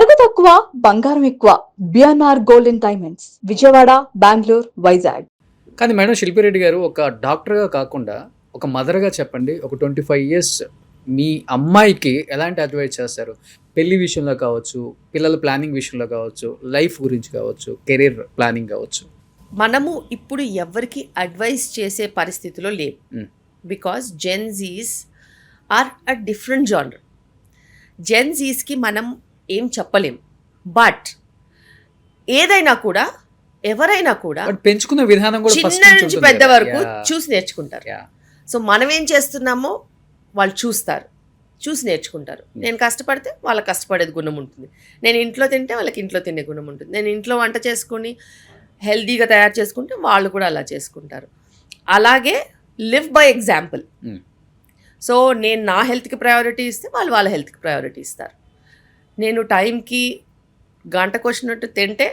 నగదు తక్కువ బంగారం ఎక్కువ. BNR gold and diamonds, Vijayawada, Bengaluru, Vizag. కానీ మేడం శిల్పిరెడ్డి గారు ఒక డాక్టర్గా కాకుండా ఒక మదర్గా చెప్పండి, ఒక 25 years మీ అమ్మాయికి ఎలాంటి అడ్వైస్ చేస్తారు? పెళ్లి విషయంలో కావచ్చు, పిల్లల ప్లానింగ్ విషయంలో కావచ్చు, లైఫ్ గురించి కావచ్చు, కెరీర్ ప్లానింగ్ కావచ్చు. మనము ఇప్పుడు ఎవరికి అడ్వైస్ చేసే పరిస్థితిలో లేవు. Because Gen Zs are a different genre. జెన్జీస్కి మనం ఏం చెప్పలేం. బట్ ఏదైనా కూడా ఎవరైనా కూడా పెంచుకున్న విధానం కూడా చిన్న నుంచి పెద్ద వరకు చూసి నేర్చుకుంటారు. సో మనం ఏం చేస్తున్నామో వాళ్ళు చూసి నేర్చుకుంటారు. నేను కష్టపడితే వాళ్ళకి కష్టపడేది గుణం ఉంటుంది, నేను ఇంట్లో తింటే వాళ్ళకి ఇంట్లో తినే గుణం ఉంటుంది, నేను ఇంట్లో వంట చేసుకుని హెల్దీగా తయారు చేసుకుంటే వాళ్ళు కూడా అలా చేసుకుంటారు. అలాగే లివ్ బై ఎగ్జాంపుల్. సో నేను నా హెల్త్కి ప్రయారిటీ ఇస్తే వాళ్ళు వాళ్ళ హెల్త్కి ప్రయారిటీ ఇస్తారు. నేను టైంకి గంటకు వచ్చినట్టు తింటే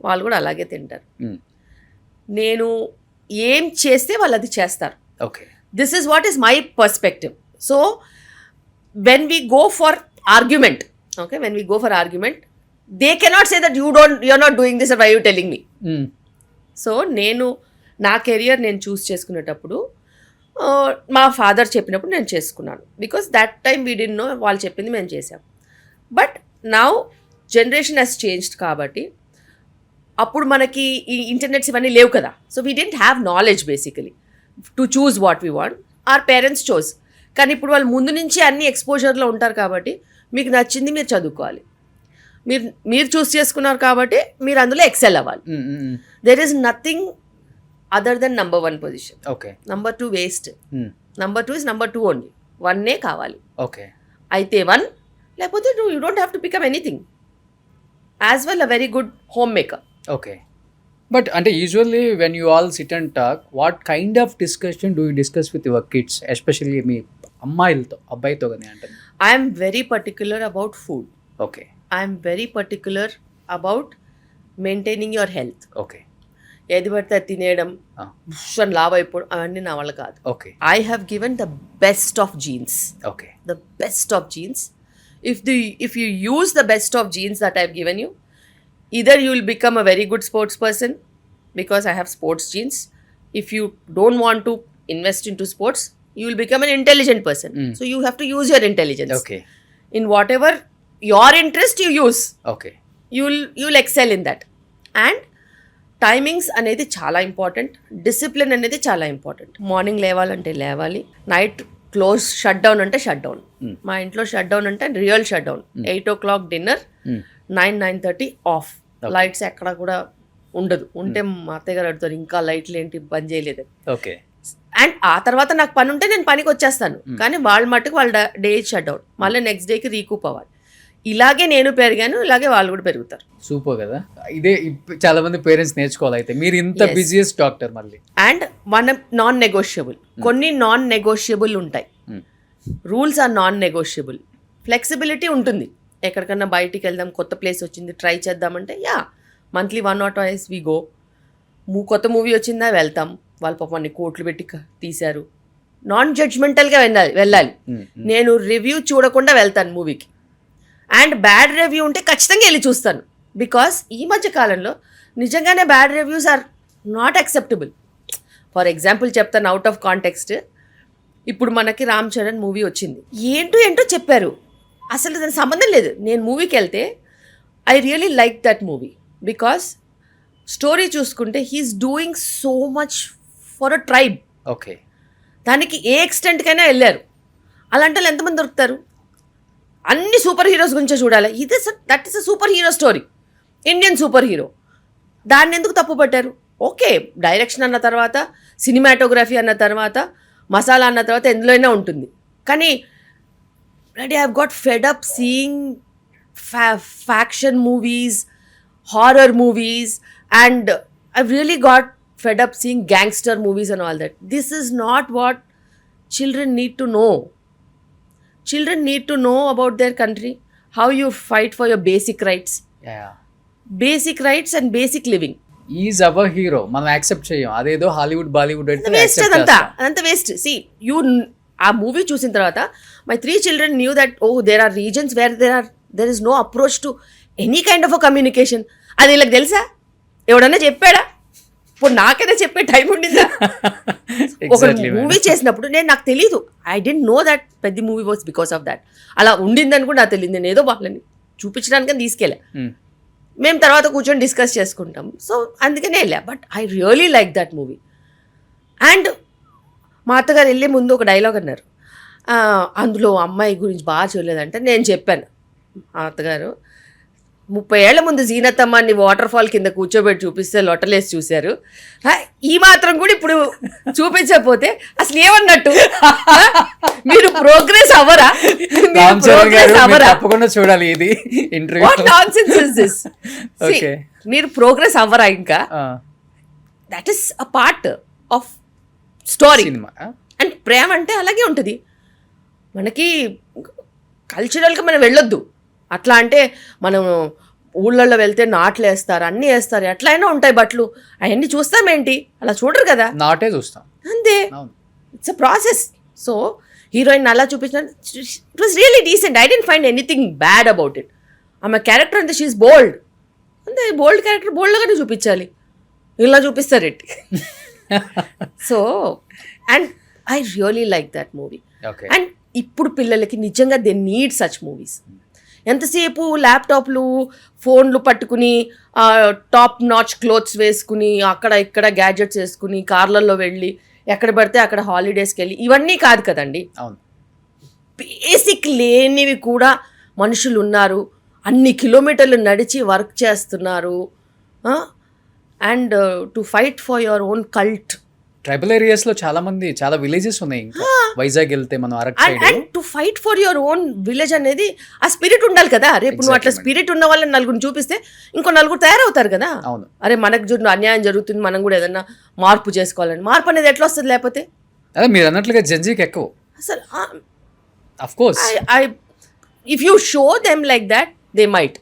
వాళ్ళు కూడా అలాగే తింటారు. నేను ఏం చేస్తే వాళ్ళు అది చేస్తారు. Okay, this is what is my perspective. So when we go for argument, they cannot say that you're not doing this, or why are you telling me? So నేను నా కెరియర్ నేను చూస్ చేసుకునేటప్పుడు మా ఫాదర్ చెప్పినప్పుడు నేను చేసుకున్నాను. Because that time we did no, వాళ్ళు చెప్పింది మేము చేసాం. But now generation has changed కాబట్టి అప్పుడు మనకి ఈ ఇంటర్నెట్స్ ఇవన్నీ లేవు కదా. So we didn't have knowledge basically to choose what we want. Our parents chose. కానీ ఇప్పుడు వాళ్ళు ముందు నుంచి అన్ని ఎక్స్పోజర్లో ఉంటారు కాబట్టి మీకు నచ్చింది మీరు చదువుకోవాలి. మీరు చూస్ చేసుకున్నారు కాబట్టి మీరు అందులో ఎక్సెల్ అవ్వాలి. There is nothing other than number 1 position. Okay, number 2 waste. number 2 is number 2 only. 1 కావాలి. ఓకే, అయితే 1, లేకపోతే you don't have to become anything. As well a very good home maker. Okay. But అంటే usually when you all sit and talk, what kind of discussion do you discuss with your kids, especially మీ అమ్మాయిలతో, అబ్బాయితో కానీ అంటారు? I'm very particular about food. Okay. I'm very particular about maintaining your health. Okay. ఏది పడితే తినేయడం, లావ్ అయిపోవడం, అవన్నీ నా వల్ల కాదు. Okay. I have given the best of jeans. Okay. The best of jeans. If you use the best of genes that I've given you, either you will become a very good sports person because I have sports genes. If you don't want to invest into sports, you will become an intelligent person. So you have to use your intelligence. Okay. In whatever your interest you use, okay, you'll excel in that. And timings అనేది చాలా important. Discipline అనేది చాలా important. Morning లేవాలంటే లేవాలి, night close shut down అంటే shut down. మా ఇంట్లో shut down అంటే real shut down. 8 o'clock dinner, 9-9:30 of. Lights ఎక్కడ కూడా ఉండదు. ఉంటే మా అత్తయ్య గారు అడుగుతారు, ఇంకా లైట్లు ఏంటి బంద్ చేయలేదు. ఓకే. అండ్ ఆ తర్వాత నాకు పని ఉంటే నేను పనికి వచ్చేస్తాను. కానీ వాళ్ళ మట్టుకు వాళ్ళ డే షట్ డౌన్, మళ్ళీ నెక్స్ట్ డేకి రీకూప్ అవ్వాలి. ఇలాగే నేను పెరిగాను, ఇలాగే వాళ్ళు కూడా పెరుగుతారు. సూపర్ కదా. ఇదే చాలా మంది పేరెంట్స్ నేర్చుకోవాలి. అయితే మీరు ఇంత బిజియెస్ట్ డాక్టర్ మళ్ళీ. అండ్ మన నాన్ నెగోషియబుల్, కొన్ని నాన్ నెగోషియబుల్ ఉంటాయి. Rules are non negotiable. Flexibility ఉంటుంది. ఎక్కడికన్నా బయటికి వెళ్దాం, కొత్త ప్లేస్ వచ్చింది, ట్రై చేద్దామంటే మంత్లీ 1 or 2 we go. కొత్త మూవీ వచ్చిందా వెళ్తాం. వాళ్ళ పాప అన్ని కోట్లు పెట్టి తీశారు. నాన్ జడ్జ్మెంటల్గా వెళ్ళాలి. నేను రివ్యూ చూడకుండా వెళ్తాను మూవీకి. అండ్ బ్యాడ్ రివ్యూ ఉంటే ఖచ్చితంగా వెళ్ళి చూస్తాను. బికాస్ ఈ మధ్య కాలంలో నిజంగానే bad reviews are not acceptable. For example చెప్తాను, అవుట్ ఆఫ్ కాంటెక్స్ట్. ఇప్పుడు మనకి రామ్ చరణ్ మూవీ వచ్చింది, ఏంటో చెప్పారు, అసలు దానికి సంబంధం లేదు. నేను మూవీకి వెళ్తే I really like that movie because story చూసుకుంటే he's doing so much for a tribe. Okay. దానికి ఏ ఎక్స్టెంట్కైనా వెళ్ళారు. అలాంటి వాళ్ళు ఎంతమంది దొరుకుతారు? అన్ని సూపర్ హీరోస్ గురించే చూడాలి. That is a super hero story, Indian super hero. దాన్ని ఎందుకు తప్పు పట్టారు? ఓకే, డైరెక్షన్ అన్న తర్వాత, సినిమాటోగ్రఫీ అన్న తర్వాత, మసాలా అన్న తర్వాత ఎందులో అయినా ఉంటుంది. కానీ I have got fed up seeing faction movies, horror movies, and I really got fed up seeing gangster movies and all that. This is not what children need to know. Children need to know about their country, how you fight for your basic rights. Basic rights and basic living. He's our hero. మనం accept చేయం. అదేదో Hollywood Bollywood అంటే waste. అదంతా waste. ఆ movie చూసిన తర్వాత my 3 children knew that there are regions where there are there is no approach to any kind of a communication. అది వీళ్ళకి తెలుసా? ఎవడన్నా చెప్పాడా? ఇప్పుడు నాకైనా చెప్పే టైం ఉండిందా? ఒక మూవీ చేసినప్పుడు నాకు తెలీదు. ఐ డెంట్ నో దట్ పెద్ద movie was because of that. అలా ఉండిందని కూడా నాకు తెలియదు. నేను ఏదో వాళ్ళని చూపించడానికి తీసుకెళ్ళా. మేము తర్వాత కూర్చొని డిస్కస్ చేసుకుంటాం. సో అందుకనే వెళ్ళా. But I really like that movie. And మా అత్తగారు వెళ్ళే ముందు ఒక డైలాగ్ అన్నారు, అందులో అమ్మాయి గురించి బాగా చూడలేదంటే నేను చెప్పాను, మా అత్తగారు 30 ఏళ్ల ముందు జీనతమ్మాన్ని వాటర్ ఫాల్ కింద కూర్చోబెట్టి చూపిస్తే లొట్టలేసి చూశారు, ఈ మాత్రం కూడా ఇప్పుడు చూపించకపోతే అసలు ఏమన్నట్టు? మీరు ప్రోగ్రెస్ అవ్వరా? తప్పకుండా చూడాలి ఇది interview. What nonsense is this? మీరు ప్రోగ్రెస్ అవ్వరా? ఇంకా that is a part of story. And ప్రేమ అంటే అలాగే ఉంటుంది. మనకి కల్చరల్గా మనం వెళ్ళొద్దు. అట్లా అంటే మనం ఊళ్ళల్లో వెళ్తే నాట్లు వేస్తారు, అన్నీ వేస్తారు, ఎట్లయినా ఉంటాయి బట్టలు, అవన్నీ చూస్తామేంటి? అలా చూడరు కదా, నాటే చూస్తాం అంతే. It's a process. So heroine అలా చూపించిన it was really decent. I didn't find anything bad about it. ఆమె క్యారెక్టర్ అంతే, షీఈస్ బోల్డ్. అంతే, బోల్డ్ క్యారెక్టర్ బోల్డ్గానే చూపించాలి, ఇలా చూపిస్తారు ఎట్టి. So and I really like that movie. And ఇప్పుడు పిల్లలకి నిజంగా దే నీడ్ సచ్ మూవీస్. ఎంతసేపు ల్యాప్టాప్లు ఫోన్లు పట్టుకుని టాప్ నాచ్ క్లోత్స్ వేసుకుని అక్కడ ఇక్కడ గ్యాడ్జెట్స్ వేసుకుని కార్లలో వెళ్ళి ఎక్కడ పడితే అక్కడ హాలిడేస్కి వెళ్ళి ఇవన్నీ కాదు కదండి. బేసిక్ లేనివి కూడా మనుషులు ఉన్నారు, అన్ని కిలోమీటర్లు నడిచి వర్క్ చేస్తున్నారు. And to fight for your own cult. Tribal areas లో చాలా మంది, చాలా విలేజెస్ ఉన్నాయి. ఇంకా వైజాగ్ వెళ్తే మనం Araku side. And to fight for your own village అనేది ఆ స్పిరిట్ ఉండాలి కదా. రేపు నువ్వు అట్లా స్పిరిట్ ఉన్న వాళ్ళని నలుగురిని చూపిస్తే ఇంకో నలుగురు తయారవుతారు కదా. అవును. అరే మనకు అన్యాయం జరుగుతుంది, మనం కూడా ఏదన్నా మార్పు చేసుకోవాలని. మార్పు అనేది ఎట్లా వస్తుంది లేకపోతే? అదే మీరు అన్నట్లుగా జడ్జికి ఎక్కువ అసలు. Of course if you show them like that they might.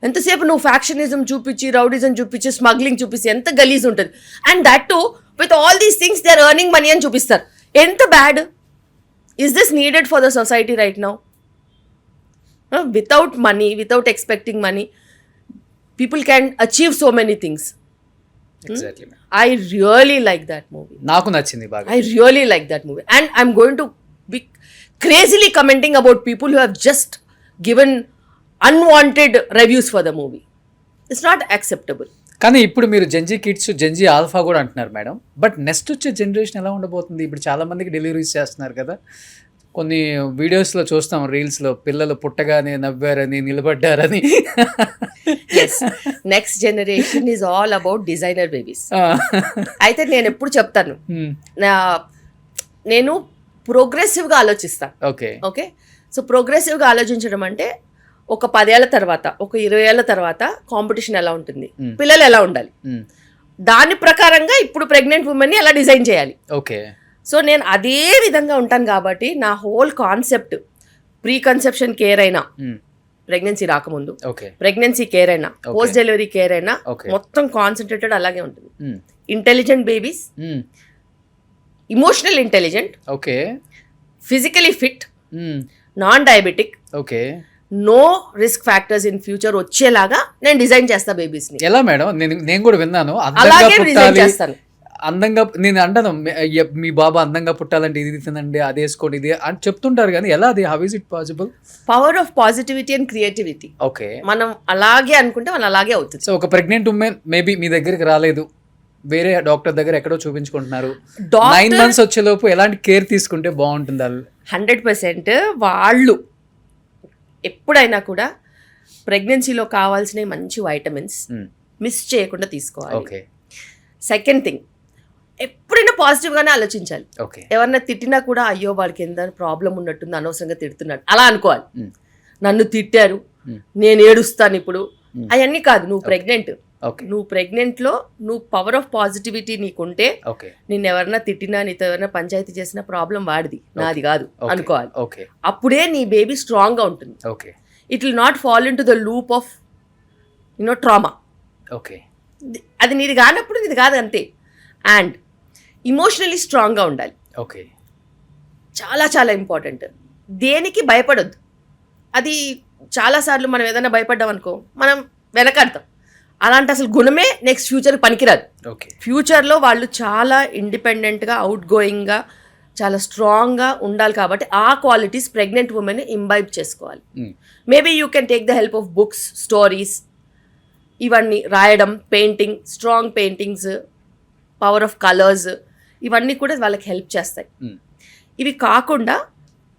ఎంతసేపు నువ్వు ఫ్యాక్షనిజం చూపించి, రౌడిజం చూపించి, స్మగ్లింగ్ చూపించి ఎంత గలీజ్ ఉంటుంది. And that to with all these things they are earning money అని చూపిస్తారు. ఎంత bad is this needed for the society right now? Without money, without expecting money, people can achieve so many things. I really like that movie. నాకు నచ్చింది బాగా. I really like that movie. And I'm going to be crazily commenting about people who have just given unwanted reviews for the movie. It's not acceptable. కానీ ఇప్పుడు మీరు Gen Z kids, Gen Z alpha కూడా అంటున్నారు madam. But next వచ్చే generation ఎలా ఉండబోతుంది? ఇప్పుడు చాలా మందికి డెలివరీస్ చేస్తున్నారు కదా. కొన్ని వీడియోస్లో చూస్తాం, రీల్స్లో పిల్లలు పుట్టగానే నవ్వారని, నిలబడ్డారని. Yes, next generation is all about designer babies. అయితే నేను ఎప్పుడు చెప్తాను, నేను ప్రోగ్రెసివ్గా ఆలోచిస్తాను. ఓకే, సో ప్రోగ్రెసివ్గా ఆలోచించడం అంటే ఒక 10 ఏళ్ల తర్వాత, ఒక 20 ఏళ్ల తర్వాత కాంపిటీషన్ ఎలా ఉంటుంది, పిల్లలు ఎలా ఉండాలి, దాని ప్రకారంగా ఇప్పుడు ప్రెగ్నెంట్ ఉమెన్ని ఎలా డిజైన్ చేయాలి. ఓకే, సో నేను అదే విధంగా ఉంటాను కాబట్టి నా whole concept pre conception care అయినా, ప్రెగ్నెన్సీ రాకముందు ప్రెగ్నెన్సీ కేర్ అయినా, పోస్ట్ డెలివరీ కేర్ అయినా మొత్తం కాన్సన్ట్రేటెడ్ అలాగే ఉంటుంది. Intelligent babies, emotional intelligent, physically fit, non diabetic, no risk factors in future వచ్చేలాగా నేను డిజైన్ చేస్తా బేబీస్ ని. ఎలా మేడం? నేను కూడా విన్నాను, అలాగే డిజైన్ చేస్తాను. అందంగా, నేను అంటాను మీ బాబా అందంగా పుట్టాలంటే ఇది తినండి, అది వేసుకోండి, ఇది అని చెప్తుంటారు, కానీ ఎలా అది, how is it possible? Power of positivity and creativity. Okay, మనం అలాగే అనుకుంటే మనం అలాగే అవుతుంది. సో ఒక ప్రెగ్నెంట్ ఉమెన్ మేబీ మీ దగ్గరికి రాలేదు, వేరే డాక్టర్ దగ్గర ఎక్కడో చూపించుకుంటున్నారు, 9 months వచ్చేలోపు ఎలాంటి కేర్ తీసుకుంటే బాగుంటుంది? 100% వాళ్ళు ఎప్పుడైనా కూడా ప్రెగ్నెన్సీలో కావాల్సిన మంచి వైటమిన్స్ మిస్ చేయకుండా తీసుకోవాలి. సెకండ్ థింగ్, ఎప్పుడైనా పాజిటివ్గానే ఆలోచించాలి. ఎవరన్నా తిట్టినా కూడా అయ్యో వాడికి ఎంత ప్రాబ్లం ఉన్నట్టుంది, అనవసరంగా తిడుతున్నాడు అలా అనుకోవాలి. నన్ను తిట్టారు, నేను ఏడుస్తాను ఇప్పుడు, అవన్నీ కాదు. నువ్వు ప్రెగ్నెంట్, నువ్వు ప్రెగ్నెంట్లో నువ్వు పవర్ ఆఫ్ పాజిటివిటీ నీకుంటే, నిన్ను ఎవరన్నా తిట్టినా, నీతో ఎవరైనా పంచాయతీ చేసిన ప్రాబ్లం వాడిది, నాది కాదు అనుకోవాలి. అప్పుడే నీ బేబీ స్ట్రాంగ్ గా ఉంటుంది. It will not fall in to the loop of trauma. అది నీది కానప్పుడు నీది కాదు, అంతే. అండ్ ఇమోషనలీ స్ట్రాంగ్ గా ఉండాలి. చాలా చాలా ఇంపార్టెంట్. దేనికి భయపడొద్దు. అది చాలాసార్లు మనం ఏదైనా భయపడ్డాం అనుకో మనం వెనకడతాం. అలాంటి అసలు గుణమే నెక్స్ట్ ఫ్యూచర్ పనికిరాదు. ఓకే. ఫ్యూచర్లో వాళ్ళు చాలా ఇండిపెండెంట్గా, అవుట్ గోయింగ్గా, చాలా స్ట్రాంగ్గా ఉండాలి. కాబట్టి ఆ క్వాలిటీస్ ప్రెగ్నెంట్ ఉమెన్ ఇంబైబ్ చేసుకోవాలి. Maybe you can take the help of books, stories, ఇవన్నీ రాయడం, painting, strong paintings, power of colours, ఇవన్నీ కూడా వాళ్ళకి హెల్ప్ చేస్తాయి. ఇవి కాకుండా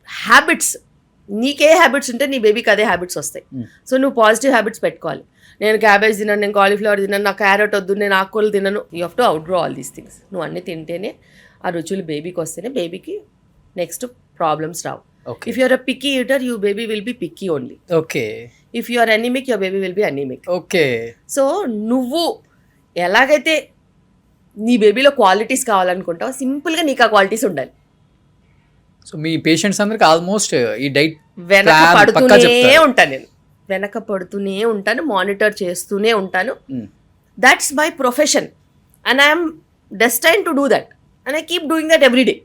హ్యాబిట్స్, నీకే హ్యాబిట్స్ ఉంటే నీ బేబీకి అదే హ్యాబిట్స్ వస్తాయి. సో నువ్వు పాజిటివ్ హ్యాబిట్స్ పెట్టుకోవాలి. నేను క్యాబేజ్ తినను, నేను కాలీఫ్లవర్ తినను, నాకు క్యారెట్ వద్దు, నేను ఆకుకూరలు తినను. You have to outgrow all these things. నువ్వు అన్నీ తింటేనే ఆ రుచులు బేబీకి వస్తేనే బేబీకి నెక్స్ట్ ప్రాబ్లమ్స్ రావు. Okay. If you're a picky eater, you baby will be picky only. Okay. If you're anaemic, your baby will be anaemic. Okay. So నువ్వు ఎలాగైతే నీ బేబీలో క్వాలిటీస్ కావాలనుకుంటావో సింపుల్గా నీకు ఆ క్వాలిటీస్ ఉండాలి. సో మీ పేషెంట్స్ అందరికి ఆల్మోస్ట్ ఈ డైట్ వెనక పడుతూనే ఉంటాను, మానిటర్ చేస్తూనే ఉంటాను. That's my profession and I'm destine to do that and I keep doing that every day.